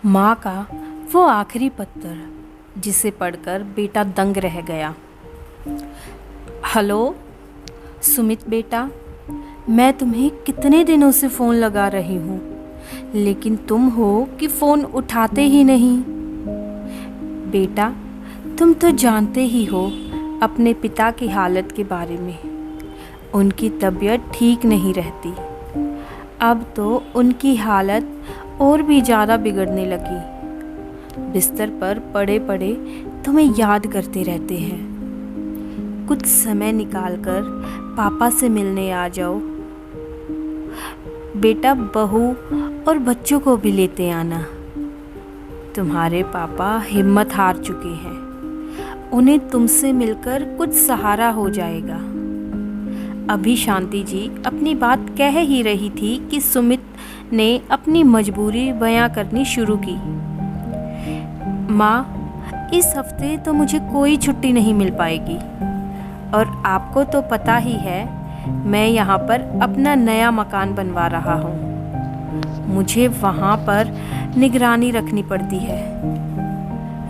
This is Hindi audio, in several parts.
माँ का वो आखिरी पत्र जिसे पढ़कर बेटा दंग रह गया। हेलो सुमित बेटा, मैं तुम्हें कितने दिनों से फ़ोन लगा रही हूँ, लेकिन तुम हो कि फ़ोन उठाते ही नहीं। बेटा, तुम तो जानते ही हो अपने पिता की हालत के बारे में। उनकी तबीयत ठीक नहीं रहती। अब तो उनकी हालत और भी ज़्यादा बिगड़ने लगी। बिस्तर पर पड़े पड़े तुम्हें याद करते रहते हैं। कुछ समय निकालकर पापा से मिलने आ जाओ। बेटा, बहू और बच्चों को भी लेते आना। तुम्हारे पापा हिम्मत हार चुके हैं। उन्हें तुमसे मिलकर कुछ सहारा हो जाएगा। अभी शांति जी अपनी बात कह ही रही थी कि सुमित ने अपनी मजबूरी बयां करनी शुरू की। माँ, इस हफ्ते तो मुझे कोई छुट्टी नहीं मिल पाएगी, और आपको तो पता ही है मैं यहाँ पर अपना नया मकान बनवा रहा हूँ। मुझे वहाँ पर निगरानी रखनी पड़ती है।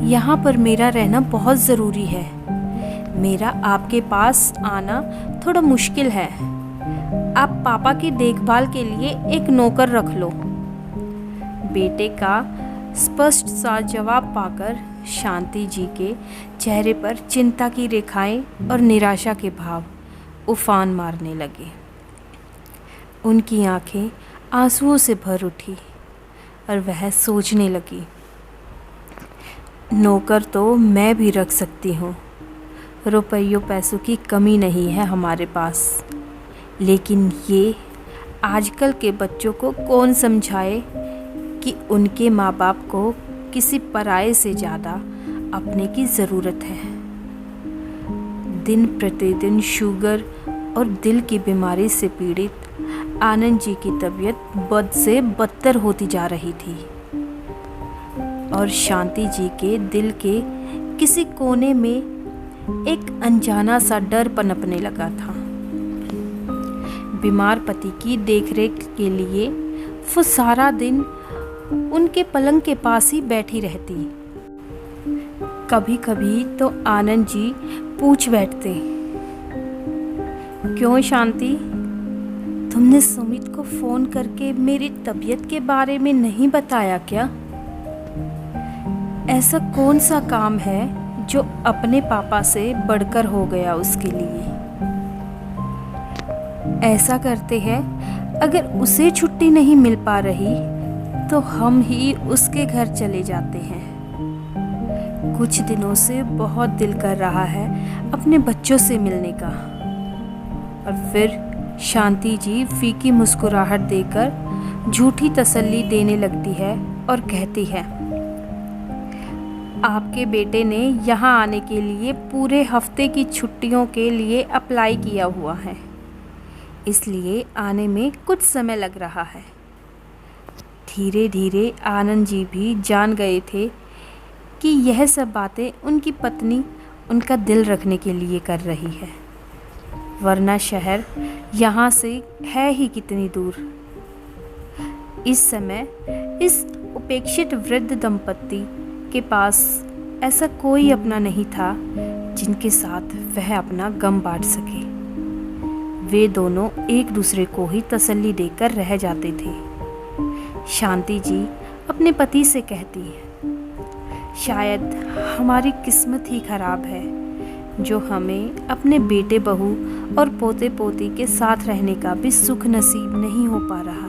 यहाँ पर मेरा रहना बहुत ज़रूरी है। मेरा आपके पास आना थोड़ा मुश्किल है। आप पापा की देखभाल के लिए एक नौकर रख लो। बेटे का स्पष्ट सा जवाब पाकर शांति जी के चेहरे पर चिंता की रेखाएं और निराशा के भाव उफान मारने लगे। उनकी आंखें आंसुओं से भर उठी और वह सोचने लगी, नौकर तो मैं भी रख सकती हूँ। रुपयों पैसों की कमी नहीं है हमारे पास, लेकिन ये आजकल के बच्चों को कौन समझाए कि उनके माँ बाप को किसी पराये से ज़्यादा अपने की ज़रूरत है। दिन प्रतिदिन शुगर और दिल की बीमारी से पीड़ित आनंद जी की तबीयत बद से बदतर होती जा रही थी, और शांति जी के दिल के किसी कोने में एक अनजाना सा डर पनपने लगा था। बीमार पति की देखरेख के लिए वो सारा दिन उनके पलंग के पास ही बैठी रहती। कभी कभी तो आनंद जी पूछ बैठते, क्यों शांति, तुमने सुमित को फ़ोन करके मेरी तबीयत के बारे में नहीं बताया क्या? ऐसा कौन सा काम है जो अपने पापा से बढ़कर हो गया उसके लिए? ऐसा करते हैं, अगर उसे छुट्टी नहीं मिल पा रही तो हम ही उसके घर चले जाते हैं। कुछ दिनों से बहुत दिल कर रहा है अपने बच्चों से मिलने का। और फिर शांति जी फीकी मुस्कुराहट देकर झूठी तसल्ली देने लगती है और कहती है, आपके बेटे ने यहाँ आने के लिए पूरे हफ्ते की छुट्टियों के लिए अप्लाई किया हुआ है, इसलिए आने में कुछ समय लग रहा है। धीरे धीरे आनंद जी भी जान गए थे कि यह सब बातें उनकी पत्नी उनका दिल रखने के लिए कर रही है, वरना शहर यहाँ से है ही कितनी दूर। इस समय इस उपेक्षित वृद्ध दंपत्ति के पास ऐसा कोई अपना नहीं था जिनके साथ वह अपना गम बांट सके। वे दोनों एक दूसरे को ही तसल्ली देकर रह जाते थे। शांति जी अपने पति से कहती है, शायद हमारी किस्मत ही खराब है जो हमें अपने बेटे बहू और पोते पोती के साथ रहने का भी सुख नसीब नहीं हो पा रहा।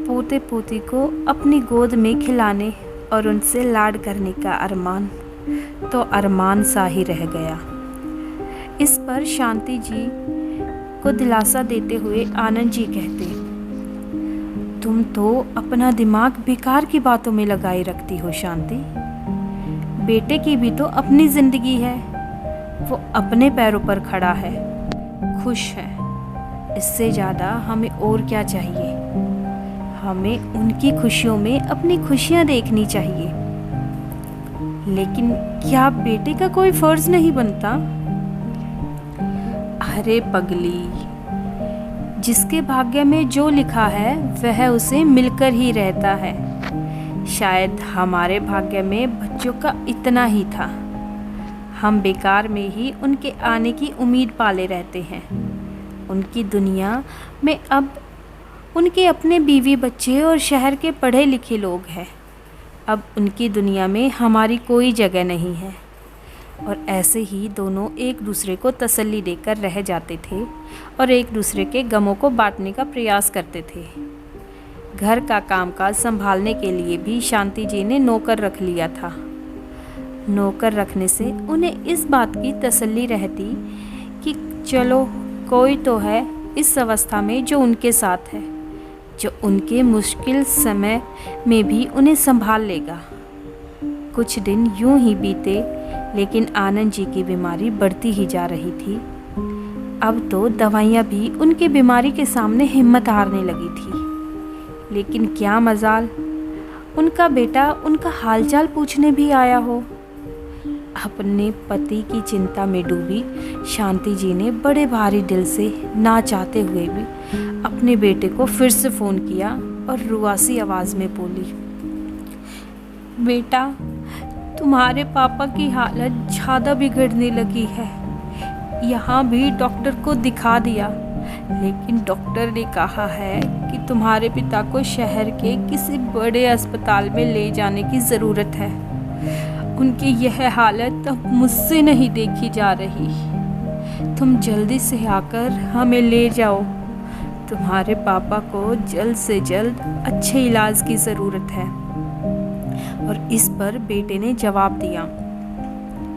पोते पोती को अपनी गोद में खिलाने और उनसे लाड करने का अरमान तो अरमान सा ही रह गया। इस पर शांति जी को दिलासा देते हुए आनंद जी कहते, तुम तो अपना दिमाग बेकार की बातों में लगाए रखती हो शांति। बेटे की भी तो अपनी जिंदगी है, वो अपने पैरों पर खड़ा है, खुश है। इससे ज़्यादा हमें और क्या चाहिए? हमें उनकी खुशियों में अपनी खुशियाँ देखनी चाहिए। लेकिन क्या बेटे का कोई फर्ज नहीं बनता? अरे पगली, जिसके भाग्य में जो लिखा है वह उसे मिलकर ही रहता है। शायद हमारे भाग्य में बच्चों का इतना ही था। हम बेकार में ही उनके आने की उम्मीद पाले रहते हैं। उनकी दुनिया में अब उनके अपने बीवी बच्चे और शहर के पढ़े लिखे लोग हैं। अब उनकी दुनिया में हमारी कोई जगह नहीं है। और ऐसे ही दोनों एक दूसरे को तसल्ली देकर रह जाते थे और एक दूसरे के गमों को बांटने का प्रयास करते थे। घर का कामकाज संभालने के लिए भी शांति जी ने नौकर रख लिया था। नौकर रखने से उन्हें इस बात की तसल्ली रहती कि चलो कोई तो है इस अवस्था में जो उनके साथ है, जो उनके मुश्किल समय में भी उन्हें संभाल लेगा। कुछ दिन यूं ही बीते, लेकिन आनंद जी की बीमारी बढ़ती ही जा रही थी। अब तो दवाइयाँ भी उनकी बीमारी के सामने हिम्मत हारने लगी थी। लेकिन क्या मजाल, उनका बेटा उनका हालचाल पूछने भी आया हो। अपने पति की चिंता में डूबी शांति जी ने बड़े भारी दिल से, ना चाहते हुए भी, अपने बेटे को फिर से फ़ोन किया और रुआसी आवाज़ में बोली, बेटा, तुम्हारे पापा की हालत ज़्यादा बिगड़ने लगी है। यहाँ भी डॉक्टर को दिखा दिया, लेकिन डॉक्टर ने कहा है कि तुम्हारे पिता को शहर के किसी बड़े अस्पताल में ले जाने की ज़रूरत है। उनकी यह हालत अब मुझसे नहीं देखी जा रही। तुम जल्दी से आकर हमें ले जाओ। तुम्हारे पापा को जल्द से जल्द अच्छे इलाज की ज़रूरत है। और इस पर बेटे ने जवाब दिया,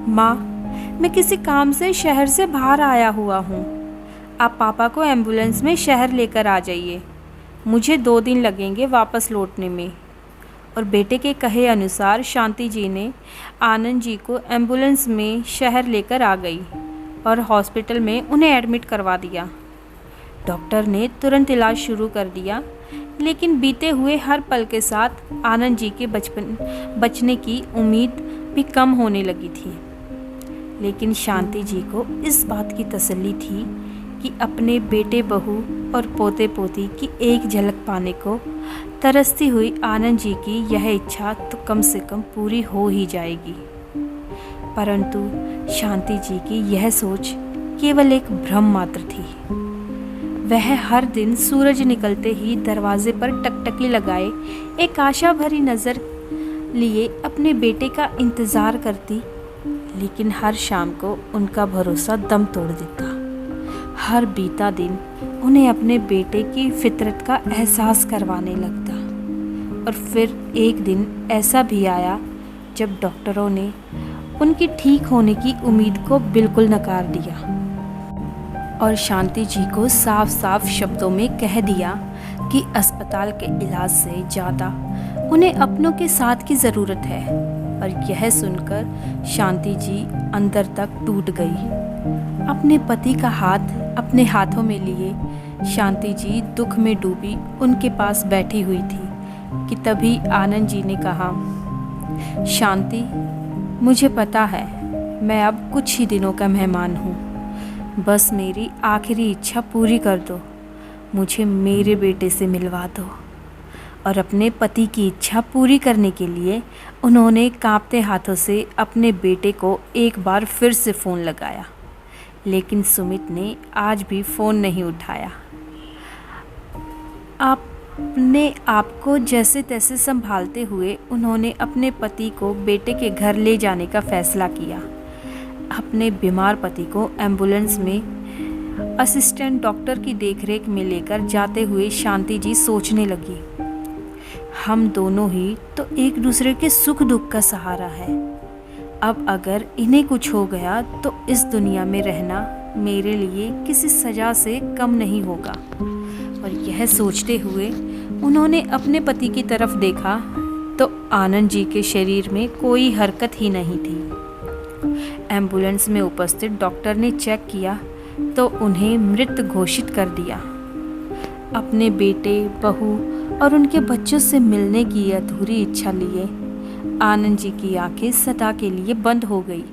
माँ, मैं किसी काम से शहर से बाहर आया हुआ हूँ। आप पापा को एम्बुलेंस में शहर लेकर आ जाइए। मुझे 2 दिन लगेंगे वापस लौटने में। और बेटे के कहे अनुसार शांति जी ने आनंद जी को एम्बुलेंस में शहर लेकर आ गई और हॉस्पिटल में उन्हें एडमिट करवा दिया। डॉक्टर ने तुरंत इलाज शुरू कर दिया, लेकिन बीते हुए हर पल के साथ आनंद जी के बचने की उम्मीद भी कम होने लगी थी। लेकिन शांति जी को इस बात की तसल्ली थी कि अपने बेटे बहू और पोते पोती की एक झलक पाने को तरसती हुई आनंद जी की यह इच्छा तो कम से कम पूरी हो ही जाएगी। परंतु शांति जी की यह सोच केवल एक भ्रम मात्र थी। वह हर दिन सूरज निकलते ही दरवाजे पर टकटकी लगाए एक आशा भरी नज़र लिए अपने बेटे का इंतज़ार करती, लेकिन हर शाम को उनका भरोसा दम तोड़ देता। हर बीता दिन उन्हें अपने बेटे की फितरत का एहसास करवाने लगता। और फिर एक दिन ऐसा भी आया जब डॉक्टरों ने उनकी ठीक होने की उम्मीद को बिल्कुल नकार दिया और शांति जी को साफ साफ शब्दों में कह दिया कि अस्पताल के इलाज से ज़्यादा उन्हें अपनों के साथ की ज़रूरत है। और यह सुनकर शांति जी अंदर तक टूट गई। अपने पति का हाथ अपने हाथों में लिए शांति जी दुख में डूबी उनके पास बैठी हुई थी कि तभी आनंद जी ने कहा, शांति, मुझे पता है मैं अब कुछ ही दिनों का मेहमान हूँ। बस मेरी आखिरी इच्छा पूरी कर दो, मुझे मेरे बेटे से मिलवा दो। और अपने पति की इच्छा पूरी करने के लिए उन्होंने कांपते हाथों से अपने बेटे को एक बार फिर से फ़ोन लगाया, लेकिन सुमित ने आज भी फ़ोन नहीं उठाया। अपने आप को जैसे तैसे संभालते हुए उन्होंने अपने पति को बेटे के घर ले जाने का फ़ैसला किया। अपने बीमार पति को एम्बुलेंस में असिस्टेंट डॉक्टर की देखरेख में लेकर जाते हुए शांति जी सोचने लगी, हम दोनों ही तो एक दूसरे के सुख दुख का सहारा है। अब अगर इन्हें कुछ हो गया तो इस दुनिया में रहना मेरे लिए किसी सज़ा से कम नहीं होगा। और यह सोचते हुए उन्होंने अपने पति की तरफ देखा तो आनंद जी के शरीर में कोई हरकत ही नहीं थी। एम्बुलेंस में उपस्थित डॉक्टर ने चेक किया तो उन्हें मृत घोषित कर दिया। अपने बेटे, बहू और उनके बच्चों से मिलने की अधूरी इच्छा लिए आनंद जी की आंखें सदा के लिए बंद हो गई।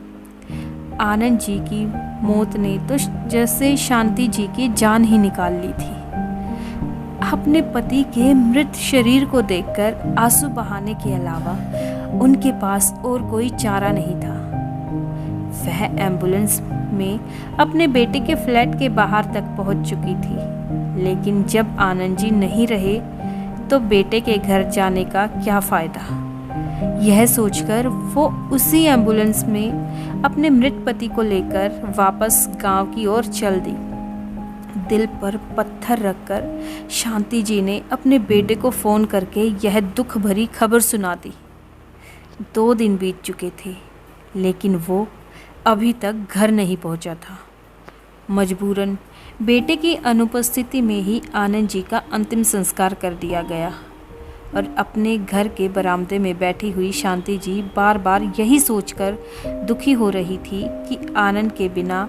आनंद जी की मौत ने तो जैसे शांति जी की जान ही निकाल ली थी। अपने पति के मृत शरीर को देखकर आंसू बहाने के अलावा उनके पास और कोई चारा नहीं था। वह एम्बुलेंस में अपने बेटे के फ्लैट के बाहर तक पहुंच चुकी थी, लेकिन जब आनंद जी नहीं रहे तो बेटे के घर जाने का क्या फ़ायदा। यह सोचकर वो उसी एम्बुलेंस में अपने मृत पति को लेकर वापस गांव की ओर चल दी। दिल पर पत्थर रखकर शांति जी ने अपने बेटे को फ़ोन करके यह दुख भरी खबर सुना दी। 2 दिन बीत चुके थे, लेकिन वो अभी तक घर नहीं पहुंचा था। मजबूरन बेटे की अनुपस्थिति में ही आनंद जी का अंतिम संस्कार कर दिया गया और अपने घर के बरामदे में बैठी हुई शांति जी बार बार यही सोचकर दुखी हो रही थी कि आनंद के बिना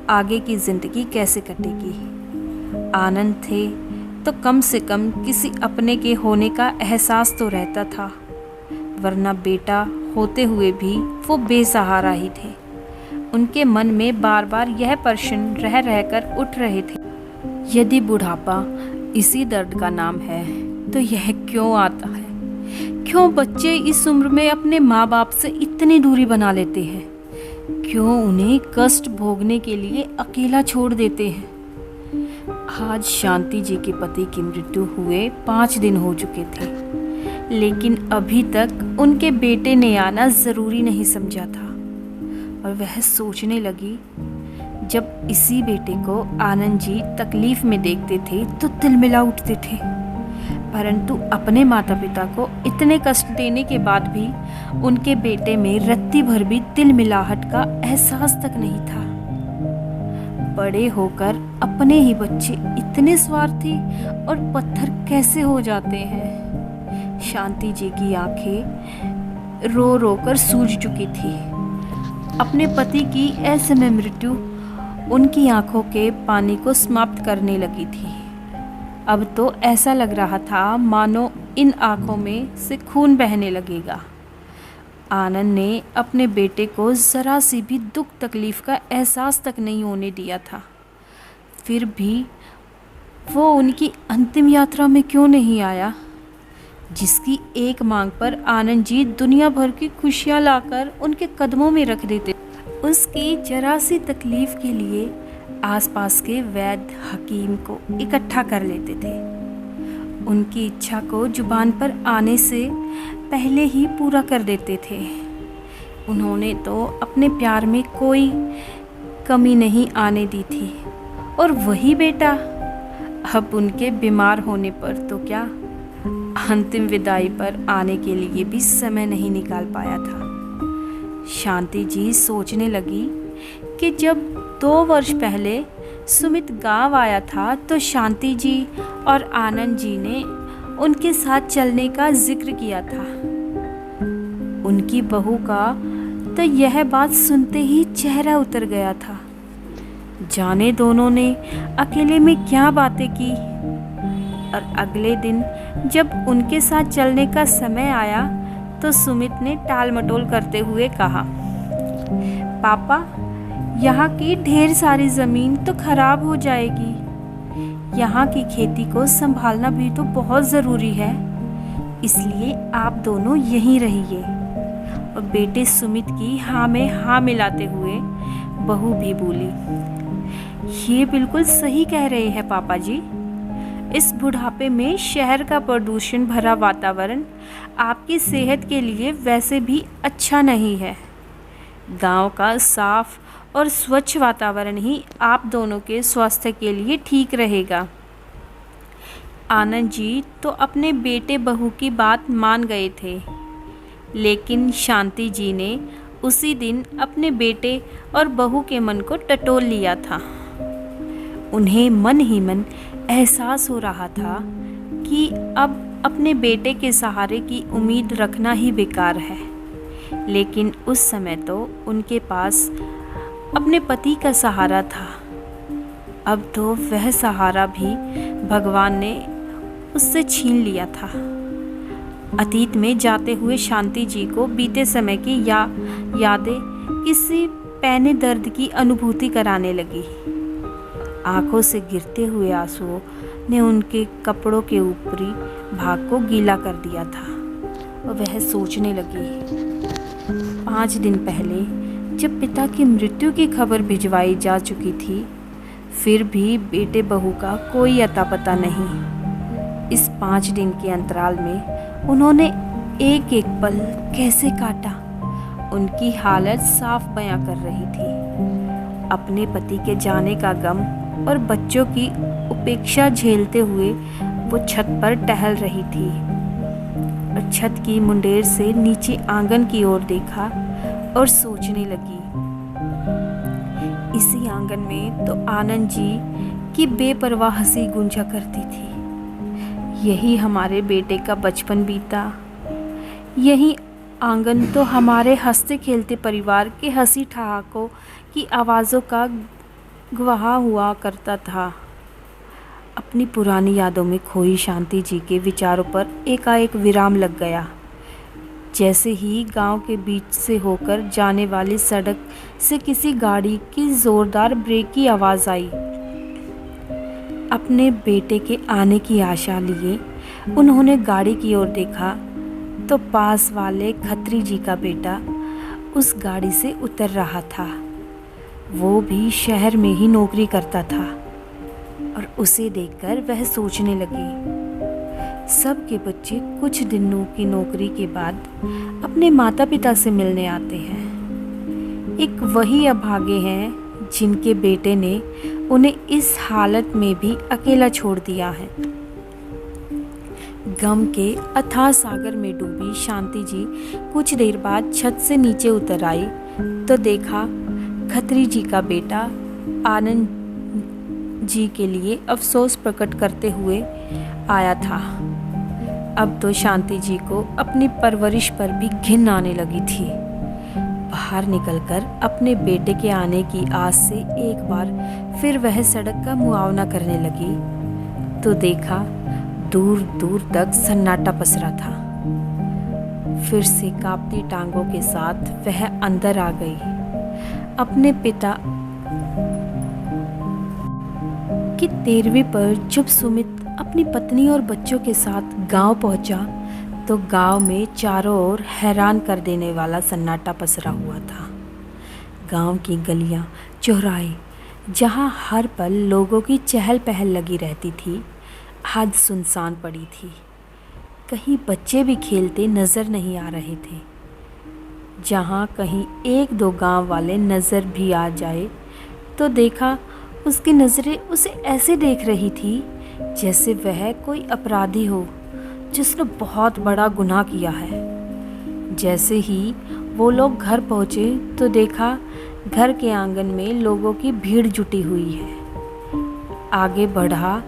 आगे की ज़िंदगी कैसे कटेगी। आनंद थे तो कम से कम किसी अपने के होने का एहसास तो रहता था, वरना बेटा होते हुए भी वो बेसहारा ही थे। उनके मन में बार बार यह प्रश्न रह रहकर उठ रहे थे, यदि बुढ़ापा इसी दर्द का नाम है तो यह क्यों आता है? क्यों बच्चे इस उम्र में अपने माँ बाप से इतनी दूरी बना लेते हैं? क्यों उन्हें कष्ट भोगने के लिए अकेला छोड़ देते हैं? आज शांति जी के पति की मृत्यु हुए 5 दिन हो चुके थे, लेकिन अभी तक उनके बेटे ने आना ज़रूरी नहीं समझा था और वह सोचने लगी, जब इसी बेटे को आनंद जी तकलीफ़ में देखते थे तो तिलमिला उठते थे, परंतु अपने माता पिता को इतने कष्ट देने के बाद भी उनके बेटे में रत्ती भर भी तिलमिलाहट का एहसास तक नहीं था। बड़े होकर अपने ही बच्चे इतने स्वार्थी और पत्थर कैसे हो जाते हैं? शांति जी की आंखें रो रो कर सूज चुकी थी। अपने पति की असमय मृत्यु उनकी आंखों के पानी को समाप्त करने लगी थी। अब तो ऐसा लग रहा था मानो इन आंखों में से खून बहने लगेगा। आनंद ने अपने बेटे को ज़रा सी भी दुख तकलीफ़ का एहसास तक नहीं होने दिया था, फिर भी वो उनकी अंतिम यात्रा में क्यों नहीं आया, जिसकी एक मांग पर आनंद जी दुनिया भर की खुशियाँ लाकर उनके कदमों में रख देते। उसकी जरा सी तकलीफ़ के लिए आसपास के वैद्य हकीम को इकट्ठा कर लेते थे। उनकी इच्छा को जुबान पर आने से पहले ही पूरा कर देते थे। उन्होंने तो अपने प्यार में कोई कमी नहीं आने दी थी, और वही बेटा अब उनके बीमार होने पर तो क्या, अंतिम विदाई पर आने के लिए भी समय नहीं निकाल पाया था। शांति जी सोचने लगी कि जब 2 वर्ष पहले सुमित गांव आया था तो शांति जी और आनंद जी ने उनके साथ चलने का जिक्र किया था। उनकी बहू का तो यह बात सुनते ही चेहरा उतर गया था। जाने दोनों ने अकेले में क्या बातें की, और अगले दिन जब उनके साथ चलने का समय आया तो सुमित ने टाल मटोल करते हुए कहा, पापा, यहाँ की ढेर सारी ज़मीन तो खराब हो जाएगी। यहाँ की खेती को संभालना भी तो बहुत ज़रूरी है, इसलिए आप दोनों यहीं रहिए। और बेटे सुमित की हाँ में हाँ मिलाते हुए बहू भी बोली, ये बिल्कुल सही कह रहे हैं पापा जी। इस बुढ़ापे में शहर का प्रदूषण भरा वातावरण आपकी सेहत के लिए वैसे भी अच्छा नहीं है। गांव का साफ और स्वच्छ वातावरण ही आप दोनों के स्वास्थ्य के लिए ठीक रहेगा। आनंद जी तो अपने बेटे बहू की बात मान गए थे, लेकिन शांति जी ने उसी दिन अपने बेटे और बहू के मन को टटोल लिया था। उन्हें मन ही मन एहसास हो रहा था कि अब अपने बेटे के सहारे की उम्मीद रखना ही बेकार है, लेकिन उस समय तो उनके पास अपने पति का सहारा था। अब तो वह सहारा भी भगवान ने उससे छीन लिया था। अतीत में जाते हुए शांति जी को बीते समय की यादें किसी पैने दर्द की अनुभूति कराने लगी। आंखों से गिरते हुए आंसुओं ने उनके कपड़ों के ऊपरी भाग को गीला कर दिया था और वह सोचने लगी, 5 दिन पहले जब पिता की मृत्यु की खबर भिजवाई जा चुकी थी, फिर भी बेटे बहू का कोई अता पता नहीं। इस 5 दिन के अंतराल में उन्होंने एक एक पल कैसे काटा, उनकी हालत साफ बयां कर रही थी। अपने पति के जाने का गम और बच्चों की उपेक्षा झेलते हुए वो छत पर टहल रही थी और छत की मुंडेर से नीचे आंगन की ओर देखा और सोचने लगी, इसी आंगन में तो आनंद जी की बेपरवाह हंसी गूंजा करती थी। यही हमारे बेटे का बचपन बीता, यही आंगन तो हमारे हंसते खेलते परिवार के हंसी ठहाकों की आवाज़ों का गवाह हुआ करता था। अपनी पुरानी यादों में खोई शांति जी के विचारों पर एकाएक विराम लग गया। जैसे ही गांव के बीच से होकर जाने वाली सड़क से किसी गाड़ी की ज़ोरदार ब्रेक की आवाज़ आई। अपने बेटे के आने की आशा लिए उन्होंने गाड़ी की ओर देखा तो पास वाले खत्री जी का बेटा उस गाड़ी से उतर रहा था। वो भी शहर में ही नौकरी करता था और उसे देखकर वह सोचने लगी, सबके बच्चे कुछ दिनों की नौकरी के बाद अपने माता पिता से मिलने आते हैं। एक वही अभागे हैं जिनके बेटे ने उन्हें इस हालत में भी अकेला छोड़ दिया है। गम के अथाह सागर में डूबी शांति जी कुछ देर बाद छत से नीचे उतर आई तो देखा खत्री जी का बेटा आनंद जी के लिए अफसोस प्रकट करते हुए आया था। अब तो शांति जी को अपनी परवरिश पर भी घिन आने लगी थी। बाहर निकलकर अपने बेटे के आने की आस से एक बार फिर वह सड़क का मुआवना करने लगी तो देखा दूर दूर तक सन्नाटा पसरा था। फिर से कांपती टांगों के साथ वह अंदर आ गई। अपने पिता की 13वीं पर जब सुमित अपनी पत्नी और बच्चों के साथ गांव पहुंचा तो गांव में चारों ओर हैरान कर देने वाला सन्नाटा पसरा हुआ था। गांव की गलियां, चौराहे, जहां हर पल लोगों की चहल पहल लगी रहती थी, आज सुनसान पड़ी थी। कहीं बच्चे भी खेलते नज़र नहीं आ रहे थे। जहां कहीं 1-2 गांव वाले नज़र भी आ जाए तो देखा उसकी नज़रें उसे ऐसे देख रही थी जैसे वह कोई अपराधी हो जिसने बहुत बड़ा गुनाह किया है। जैसे ही वो लोग घर पहुँचे तो देखा घर के आंगन में लोगों की भीड़ जुटी हुई है। आगे बढ़ा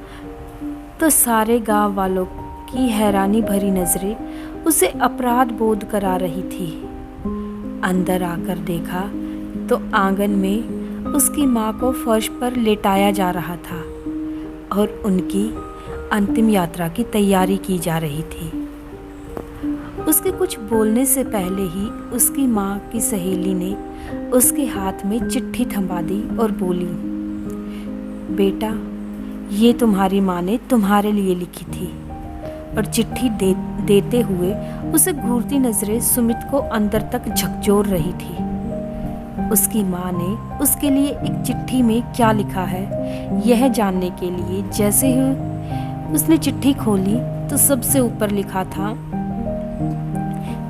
तो सारे गांव वालों की हैरानी भरी नज़रें उसे अपराध बोध करा रही थी। अंदर आकर देखा तो आंगन में उसकी माँ को फर्श पर लेटाया जा रहा था और उनकी अंतिम यात्रा की तैयारी की जा रही थी। उसके कुछ बोलने से पहले ही उसकी माँ की सहेली ने उसके हाथ में चिट्ठी थमा दी और बोली, बेटा, ये तुम्हारी माँ ने तुम्हारे लिए लिखी थी। और चिट्ठी देते हुए उसे घूरती नज़रें सुमित को अंदर तक झकझोर रही थी। उसकी माँ ने उसके लिए एक चिट्ठी में क्या लिखा है यह जानने के लिए जैसे ही उसने चिट्ठी खोली तो सबसे ऊपर लिखा था,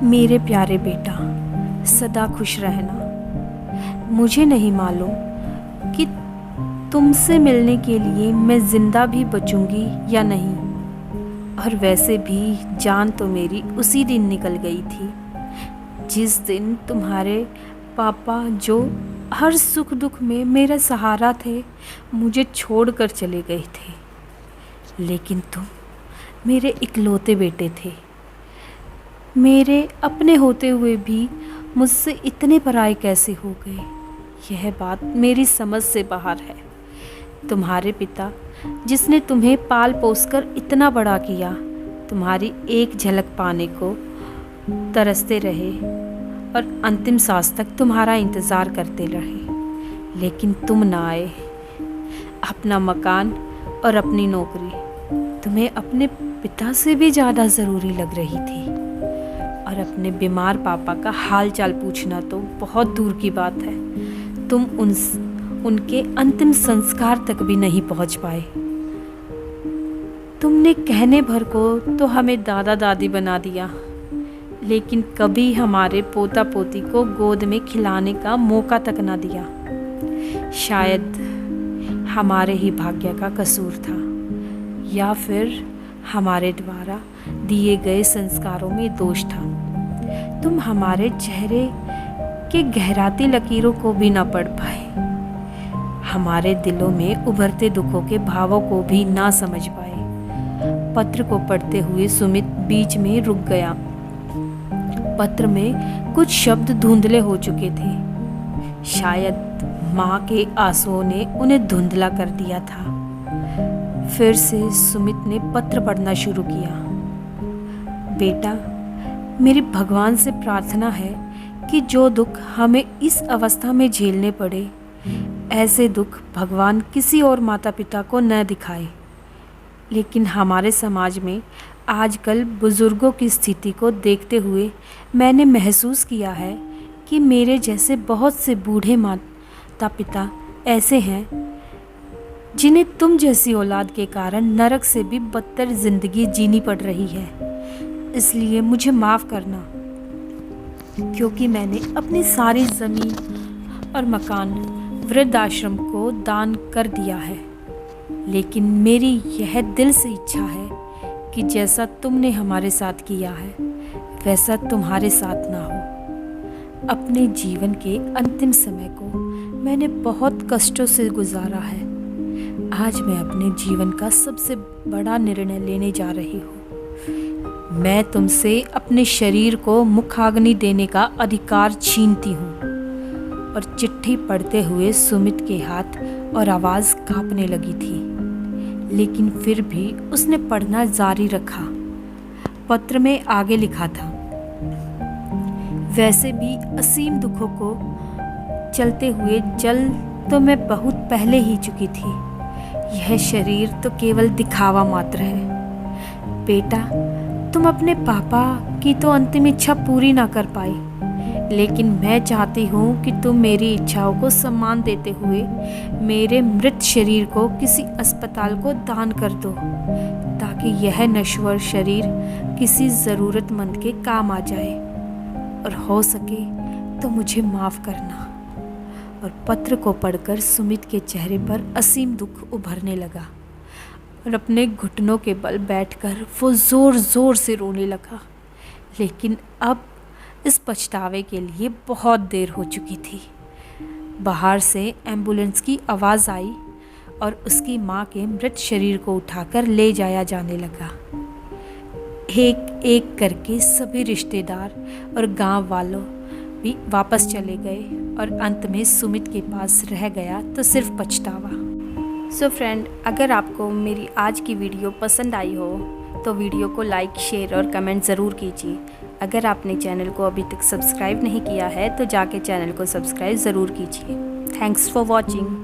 मेरे प्यारे बेटा, सदा खुश रहना। मुझे नहीं मालूम कि तुमसे मिलने के लिए मैं जिंदा भी बचूंगी या नहीं, और वैसे भी जान तो मेरी उसी दिन निकल गई थी जिस दिन तुम्हारे पापा, जो हर सुख दुख में मेरा सहारा थे, मुझे छोड़कर चले गए थे। लेकिन तुम मेरे इकलौते बेटे थे। मेरे अपने होते हुए भी मुझसे इतने पराए कैसे हो गए, यह बात मेरी समझ से बाहर है। तुम्हारे पिता, जिसने तुम्हें पाल पोसकर इतना बड़ा किया, तुम्हारी एक झलक पाने को तरसते रहे और अंतिम सांस तक तुम्हारा इंतज़ार करते रहे, लेकिन तुम ना आए। अपना मकान और अपनी नौकरी तुम्हें अपने पिता से भी ज़्यादा ज़रूरी लग रही थी, और अपने बीमार पापा का हाल चाल पूछना तो बहुत दूर की बात है। तुम उनके अंतिम संस्कार तक भी नहीं पहुंच पाए। तुमने कहने भर को तो हमें दादा दादी बना दिया, लेकिन कभी हमारे पोता पोती को गोद में खिलाने का मौका तक ना दिया। शायद हमारे ही भाग्य का कसूर था, या फिर हमारे द्वारा दिए गए संस्कारों में दोष था। तुम हमारे चेहरे के गहराती लकीरों को भी ना पढ़ पाए, हमारे दिलों में उभरते दुखों के भावों को भी ना समझ पाए। पत्र को पढ़ते हुए सुमित बीच में रुक गया। पत्र में कुछ शब्द धुंधले हो चुके थे। शायद माँ के आंसुओं ने उन्हें धुंधला कर दिया था। फिर से सुमित ने पत्र पढ़ना शुरू किया। बेटा, मेरी भगवान से प्रार्थना है कि जो दुख हमें इस अवस्था में झेलने पड़े, ऐसे दुख भगवान किसी और माता पिता को न दिखाए। लेकिन हमारे समाज में आजकल बुज़ुर्गों की स्थिति को देखते हुए मैंने महसूस किया है कि मेरे जैसे बहुत से बूढ़े माता पिता ऐसे हैं जिन्हें तुम जैसी औलाद के कारण नरक से भी बदतर ज़िंदगी जीनी पड़ रही है। इसलिए मुझे माफ़ करना, क्योंकि मैंने अपनी सारी ज़मीन और मकान वृद्ध आश्रम को दान कर दिया है। लेकिन मेरी यह दिल से इच्छा है कि जैसा तुमने हमारे साथ किया है वैसा तुम्हारे साथ ना हो। अपने जीवन के अंतिम समय को मैंने बहुत कष्टों से गुजारा है। आज मैं अपने जीवन का सबसे बड़ा निर्णय लेने जा रही हूँ। मैं तुमसे अपने शरीर को मुखाग्नि देने का अधिकार छीनती हूँ। और चिट्ठी पढ़ते हुए सुमित के हाथ और आवाज़ कांपने लगी थी, लेकिन फिर भी उसने पढ़ना जारी रखा। पत्र में आगे लिखा था, वैसे भी असीम दुखों को चलते हुए जल तो मैं बहुत पहले ही चुकी थी। यह शरीर तो केवल दिखावा मात्र है। बेटा, तुम अपने पापा की तो अंतिम इच्छा पूरी ना कर पाई, लेकिन मैं चाहती हूँ कि तुम मेरी इच्छाओं को सम्मान देते हुए मेरे मृत शरीर को किसी अस्पताल को दान कर दो, ताकि यह नश्वर शरीर किसी ज़रूरतमंद के काम आ जाए। और हो सके तो मुझे माफ़ करना। और पत्र को पढ़कर सुमित के चेहरे पर असीम दुख उभरने लगा, और अपने घुटनों के बल बैठकर वो ज़ोर ज़ोर से रोने लगा। लेकिन अब इस पछतावे के लिए बहुत देर हो चुकी थी। बाहर से एम्बुलेंस की आवाज़ आई और उसकी माँ के मृत शरीर को उठाकर ले जाया जाने लगा। एक एक करके सभी रिश्तेदार और गांव वालों भी वापस चले गए, और अंत में सुमित के पास रह गया तो सिर्फ पछतावा। सो फ्रेंड, अगर आपको मेरी आज की वीडियो पसंद आई हो तो वीडियो को लाइक, शेयर और कमेंट ज़रूर कीजिए। अगर आपने चैनल को अभी तक सब्सक्राइब नहीं किया है तो जाके चैनल को सब्सक्राइब ज़रूर कीजिए। Thanks for watching.